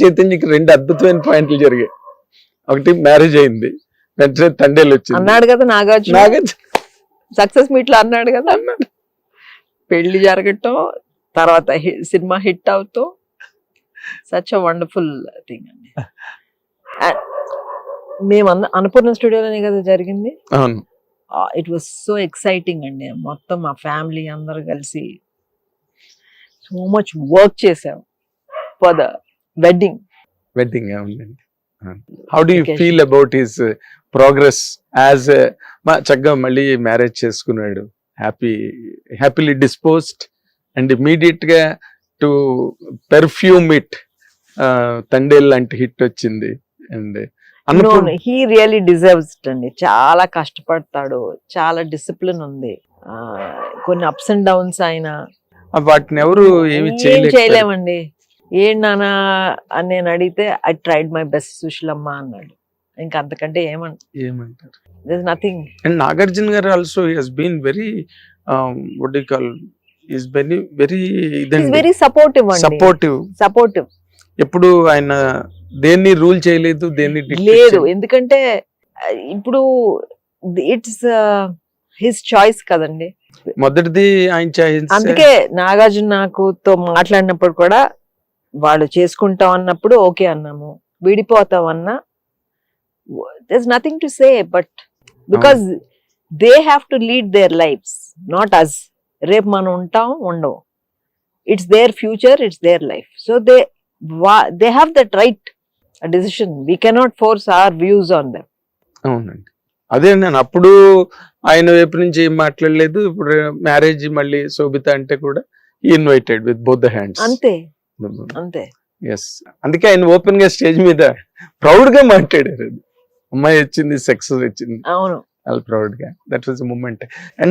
చైతన్యకి రెండు అద్భుతమైన పాయింట్లు జరిగాయి. ఒకటి మ్యారేజ్ అయింది, వెంటనే తండేలు వచ్చింది అన్నాడు కదా నాగార్జున, నాగార్జున సక్సెస్ మీట్ లో అన్నాడు కదా, పెళ్లి జరగటం, తర్వాత సినిమా హిట్ అవుతూ, సచ్ అ వండర్ఫుల్ థింగ్ అండి. మేము అన్నపూర్ణ స్టూడియోలోనే కదా జరిగింది. అవును, ఇట్ వాస్ సో ఎక్సైటింగ్ అండి. మొత్తం మా ఫ్యామిలీ అందరు కలిసి సో మచ్ వర్క్ చేసాం ఫర్ ద వెడ్డింగ్. వెడ్డింగ్ అవునండి. How do you feel about his progress as చక్కగా మళ్ళీ మ్యారేజ్ చేసుకున్నాడు, హ్యాపీలీ డిస్పోజ్డ్ అండ్ ఇమీడియట్ గా టు పెర్ఫ్యూమ్ ఇట్, తండేల్ లాంటి హిట్ వచ్చింది. అండ్ హీ రియలీ డిజర్వ్స్ అండి. చాలా కష్టపడతాడు, చాలా డిసిప్లిన్ ఉంది. కొన్ని అప్స్ అండ్ డౌన్స్ అయినా వాటిని ఎవరు ఏమి చేయలేమండి. ఏం నానా అని నేను అడిగితే I tried my best Susheelamma అన్నాడు. ఇంకా అంతకంటే ఏమంటారు? there's nothing. And Nagarjuna garu also he has been very what do you call, is very He's very supportive అండి. సపోర్టివ్ ఎప్పుడు ఆయన దేన్ని రూల్ చేయలేదు, దేన్ని లేదు. ఎందుకంటే ఇప్పుడు ఇట్స్ హిస్ చాయిస్ కదండి. మొదటిది ఆయన చాయిస్. అందుకే నాగార్జున నాకుతో మాట్లాడినప్పుడు కూడా వాళ్ళు చేసుకుంటాం అన్నప్పుడు ఓకే అన్నాము, విడిపోతాం అన్నా there's nothing to say, but because they have to lead their lives, not us. రేపు మనం ఉంటాం ఉండవు, it's their future, it's their life, so they have that right decision. We cannot force our views on them. అవునండి, అదే నేను అప్పుడు ఆయన వైపు నుంచి ఏం మాట్లాడలేదు. ఇప్పుడు మ్యారేజ్ మళ్ళీ శోభిత అంటే కూడా invited with both the hands. అంతే. ఎస్, అందుకే ఆయన ఓపెన్ గా స్టేజ్ మీద ప్రౌడ్ గా మాట్లాడారు. అమ్మాయి వచ్చింది, సక్సెస్ వచ్చింది. అవును, ప్రౌడ్ గా. That was moment. అండ్